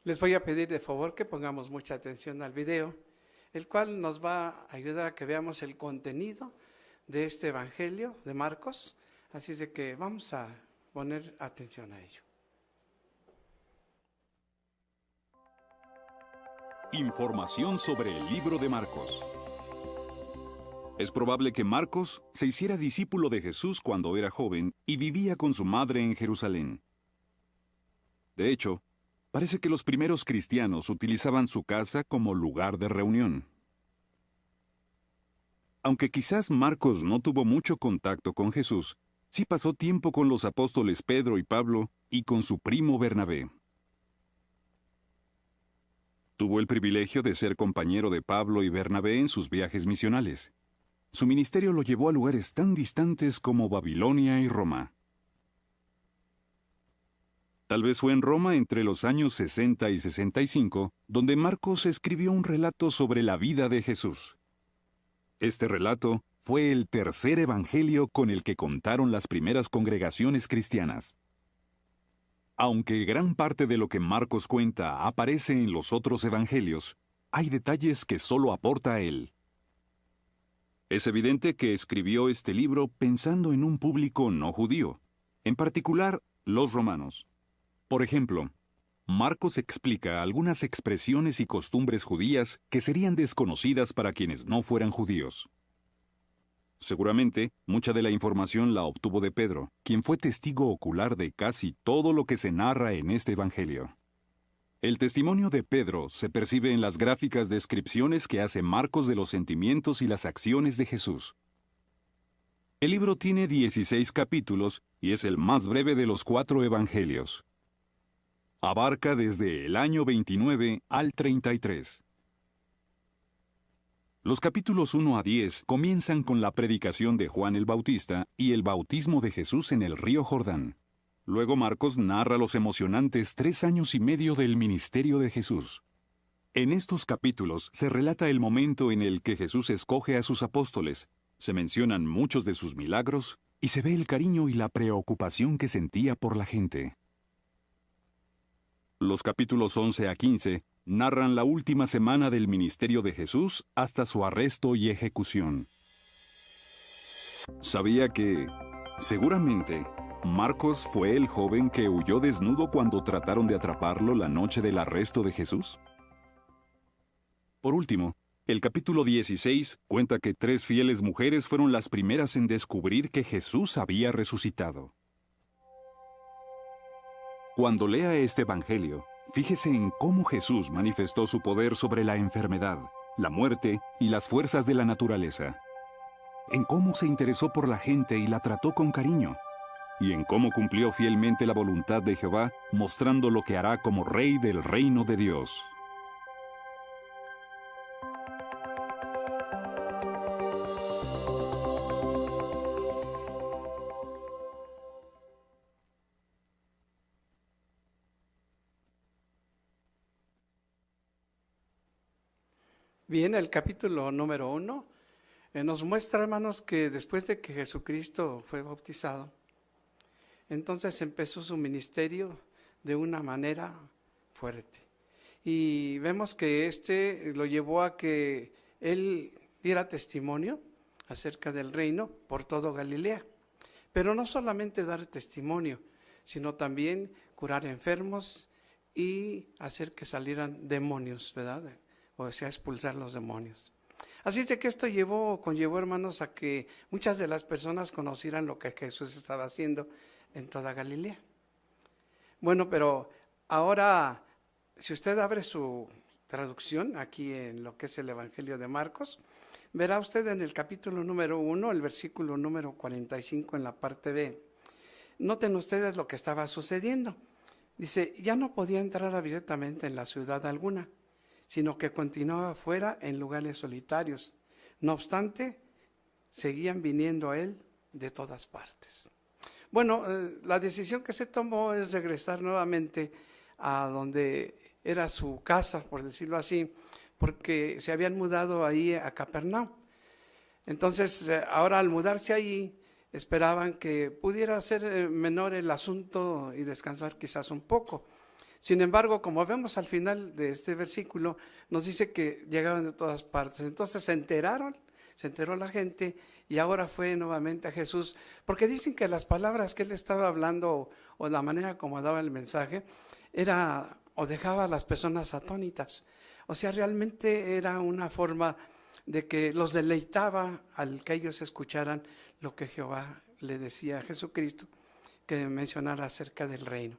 Les voy a pedir de favor que pongamos mucha atención al video, el cual nos va a ayudar a que veamos el contenido de este Evangelio de Marcos. Así es de que vamos a poner atención a ello. Información sobre el libro de Marcos. Es probable que Marcos se hiciera discípulo de Jesús cuando era joven y vivía con su madre en Jerusalén. De hecho, parece que los primeros cristianos utilizaban su casa como lugar de reunión. Aunque quizás Marcos no tuvo mucho contacto con Jesús, sí pasó tiempo con los apóstoles Pedro y Pablo y con su primo Bernabé. Tuvo el privilegio de ser compañero de Pablo y Bernabé en sus viajes misionales. Su ministerio lo llevó a lugares tan distantes como Babilonia y Roma. Tal vez fue en Roma entre los años 60 y 65, donde Marcos escribió un relato sobre la vida de Jesús. Este relato fue el tercer evangelio con el que contaron las primeras congregaciones cristianas. Aunque gran parte de lo que Marcos cuenta aparece en los otros evangelios, hay detalles que solo aporta él. Es evidente que escribió este libro pensando en un público no judío, en particular los romanos. Por ejemplo, Marcos explica algunas expresiones y costumbres judías que serían desconocidas para quienes no fueran judíos. Seguramente, mucha de la información la obtuvo de Pedro, quien fue testigo ocular de casi todo lo que se narra en este evangelio. El testimonio de Pedro se percibe en las gráficas descripciones que hace Marcos de los sentimientos y las acciones de Jesús. El libro tiene 16 capítulos y es el más breve de los 4 evangelios. Abarca desde el año 29 al 33. Los capítulos 1 a 10 comienzan con la predicación de Juan el Bautista y el bautismo de Jesús en el río Jordán. Luego Marcos narra los emocionantes 3 años y medio del ministerio de Jesús. En estos capítulos se relata el momento en el que Jesús escoge a sus apóstoles, se mencionan muchos de sus milagros y se ve el cariño y la preocupación que sentía por la gente. Los capítulos 11 a 15 narran la última semana del ministerio de Jesús hasta su arresto y ejecución. ¿Sabía que, seguramente, Marcos fue el joven que huyó desnudo cuando trataron de atraparlo la noche del arresto de Jesús? Por último, el capítulo 16 cuenta que 3 fieles mujeres fueron las primeras en descubrir que Jesús había resucitado. Cuando lea este evangelio, fíjese en cómo Jesús manifestó su poder sobre la enfermedad, la muerte y las fuerzas de la naturaleza. En cómo se interesó por la gente y la trató con cariño. Y en cómo cumplió fielmente la voluntad de Jehová, mostrando lo que hará como rey del reino de Dios. Bien, el capítulo número 1 nos muestra, hermanos, que después de que Jesucristo fue bautizado, entonces empezó su ministerio de una manera fuerte. Y vemos que lo llevó a que él diera testimonio acerca del reino por todo Galilea. Pero no solamente dar testimonio, sino también curar enfermos y hacer que salieran demonios, ¿verdad? O sea, expulsar los demonios. Así es de que esto conllevó, hermanos, a que muchas de las personas conocieran lo que Jesús estaba haciendo en toda Galilea. Bueno, pero ahora, si usted abre su traducción aquí en lo que es el Evangelio de Marcos, verá usted en el capítulo número 1, el versículo número 45 en la parte B. Noten ustedes lo que estaba sucediendo. Dice, ya no podía entrar abiertamente en la ciudad alguna, sino que continuaba fuera en lugares solitarios. No obstante, seguían viniendo a él de todas partes. Bueno, la decisión que se tomó es regresar nuevamente a donde era su casa, por decirlo así, porque se habían mudado ahí a Capernaum. Entonces, ahora al mudarse ahí, esperaban que pudiera ser menor el asunto y descansar quizás un poco. Sin embargo, como vemos al final de este versículo, nos dice que llegaron de todas partes. Entonces se enteró la gente y ahora fue nuevamente a Jesús, porque dicen que las palabras que él estaba hablando o la manera como daba el mensaje era o dejaba a las personas atónitas. O sea, realmente era una forma de que los deleitaba al que ellos escucharan lo que Jehová le decía a Jesucristo, que mencionara acerca del reino.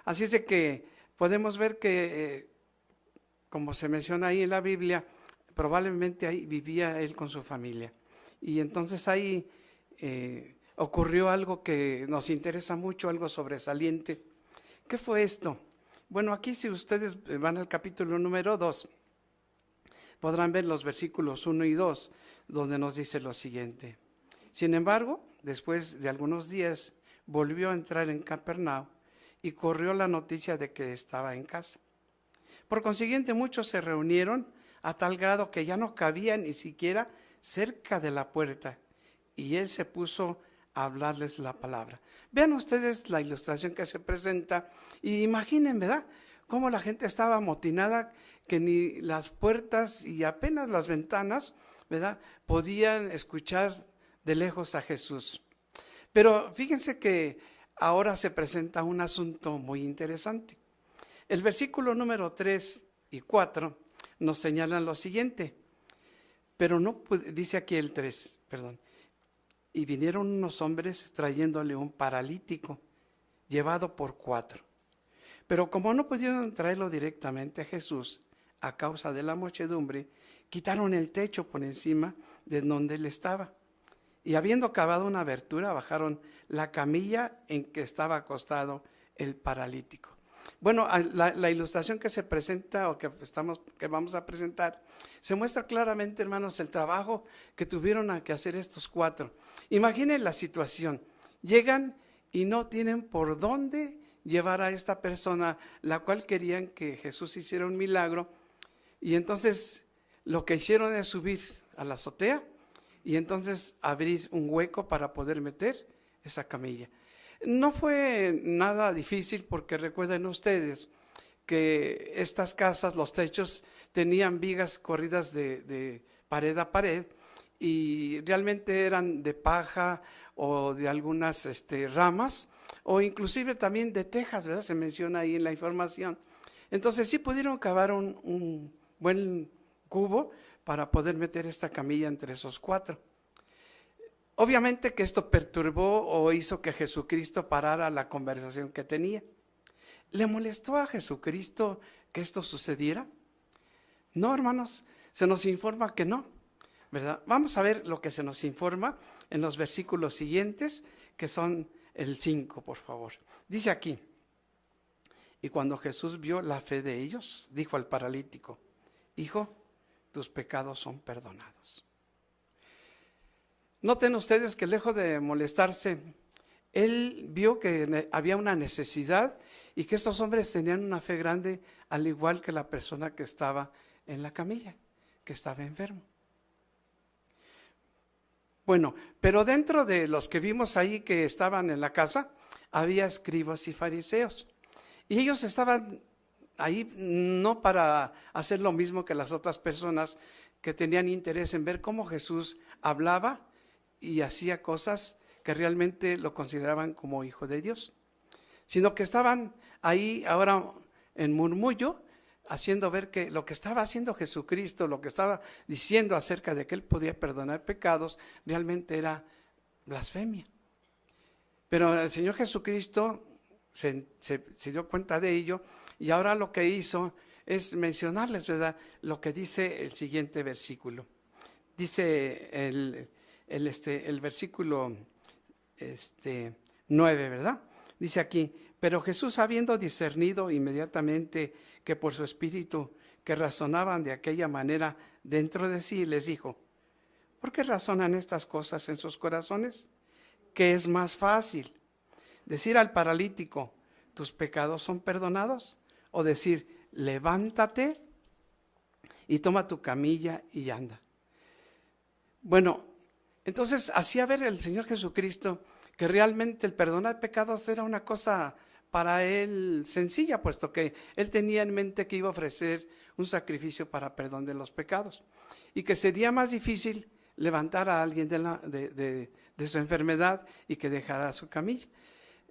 Así es de que podemos ver que, como se menciona ahí en la Biblia, probablemente ahí vivía él con su familia. Y entonces ahí ocurrió algo que nos interesa mucho, algo sobresaliente. ¿Qué fue esto? Bueno, aquí si ustedes van al capítulo número 2, podrán ver los versículos 1 y 2, donde nos dice lo siguiente. Sin embargo, después de algunos días, volvió a entrar en Capernaum y corrió la noticia de que estaba en casa. Por consiguiente, muchos se reunieron a tal grado que ya no cabía ni siquiera cerca de la puerta, y él se puso a hablarles la palabra. Vean ustedes la ilustración que se presenta y imaginen, ¿verdad?, cómo la gente estaba amotinada, que ni las puertas y apenas las ventanas, ¿verdad?, podían escuchar de lejos a Jesús. Pero fíjense que ahora se presenta un asunto muy interesante. El versículo número 3 y 4 nos señalan lo siguiente, pero no, dice aquí el 3, perdón. Y vinieron unos hombres trayéndole un paralítico, llevado por 4. Pero como no pudieron traerlo directamente a Jesús, a causa de la muchedumbre, quitaron el techo por encima de donde él estaba. Y habiendo cavado una abertura, bajaron la camilla en que estaba acostado el paralítico. Bueno, la ilustración que se presenta o que vamos a presentar, se muestra claramente, hermanos, el trabajo que tuvieron que hacer estos 4. Imaginen la situación. Llegan y no tienen por dónde llevar a esta persona, la cual querían que Jesús hiciera un milagro. Y entonces lo que hicieron es subir a la azotea y entonces abrir un hueco para poder meter esa camilla. No fue nada difícil porque recuerden ustedes que estas casas, los techos, tenían vigas corridas de pared a pared y realmente eran de paja o de algunas ramas o inclusive también de tejas, ¿verdad? Se menciona ahí en la información. Entonces sí pudieron cavar un buen cubo para poder meter esta camilla entre esos 4. Obviamente que esto perturbó o hizo que Jesucristo parara la conversación que tenía. ¿Le molestó a Jesucristo que esto sucediera? No, hermanos, se nos informa que no, ¿verdad? Vamos a ver lo que se nos informa en los versículos siguientes, que son el 5, por favor. Dice aquí, y cuando Jesús vio la fe de ellos, dijo al paralítico, hijo, tus pecados son perdonados. Noten ustedes que lejos de molestarse, él vio que había una necesidad y que estos hombres tenían una fe grande, al igual que la persona que estaba en la camilla, que estaba enfermo. Bueno, pero dentro de los que vimos ahí que estaban en la casa, había escribas y fariseos. Y ellos estaban ahí no para hacer lo mismo que las otras personas que tenían interés en ver cómo Jesús hablaba y hacía cosas que realmente lo consideraban como hijo de Dios, sino que estaban ahí ahora en murmullo, haciendo ver que lo que estaba haciendo Jesucristo, lo que estaba diciendo acerca de que Él podía perdonar pecados, realmente era blasfemia. Pero el Señor Jesucristo se dio cuenta de ello y ahora lo que hizo es mencionarles, ¿verdad?, lo que dice el siguiente versículo. Dice el versículo 9, ¿verdad? Dice aquí, pero Jesús, habiendo discernido inmediatamente que por su espíritu que razonaban de aquella manera dentro de sí, les dijo, ¿por qué razonan estas cosas en sus corazones? ¿Qué es más fácil? ¿Decir al paralítico, tus pecados son perdonados? ¿O decir, levántate y toma tu camilla y anda? Bueno, entonces hacía ver el Señor Jesucristo que realmente el perdonar pecados era una cosa para él sencilla, puesto que él tenía en mente que iba a ofrecer un sacrificio para perdón de los pecados y que sería más difícil levantar a alguien de su enfermedad y que dejara su camilla.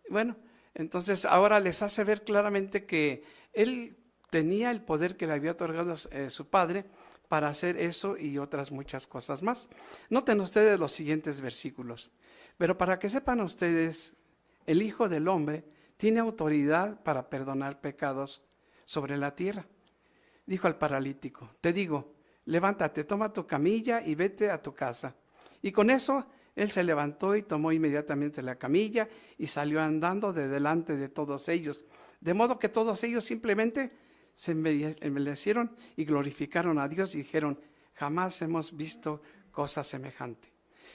Bueno, entonces ahora les hace ver claramente que él tenía el poder que le había otorgado su padre para hacer eso y otras muchas cosas más. Noten ustedes los siguientes versículos. Pero para que sepan ustedes, el Hijo del Hombre tiene autoridad para perdonar pecados sobre la tierra. Dijo al paralítico, te digo, levántate, toma tu camilla y vete a tu casa. Y con eso él se levantó y tomó inmediatamente la camilla y salió andando de delante de todos ellos. De modo que todos ellos simplemente se embellecieron y glorificaron a Dios y dijeron, jamás hemos visto cosa semejante.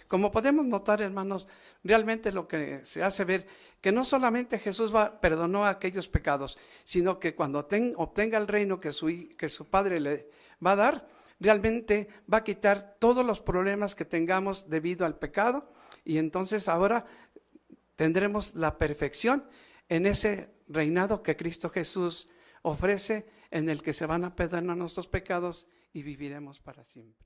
Como podemos notar, hermanos, realmente lo que se hace ver, que no solamente Jesús perdonó aquellos pecados, sino que cuando obtenga el reino que su Padre le va a dar, realmente va a quitar todos los problemas que tengamos debido al pecado, y entonces ahora tendremos la perfección en ese reinado que Cristo Jesús ofrece, en el que se van a perdonar nuestros pecados y viviremos para siempre.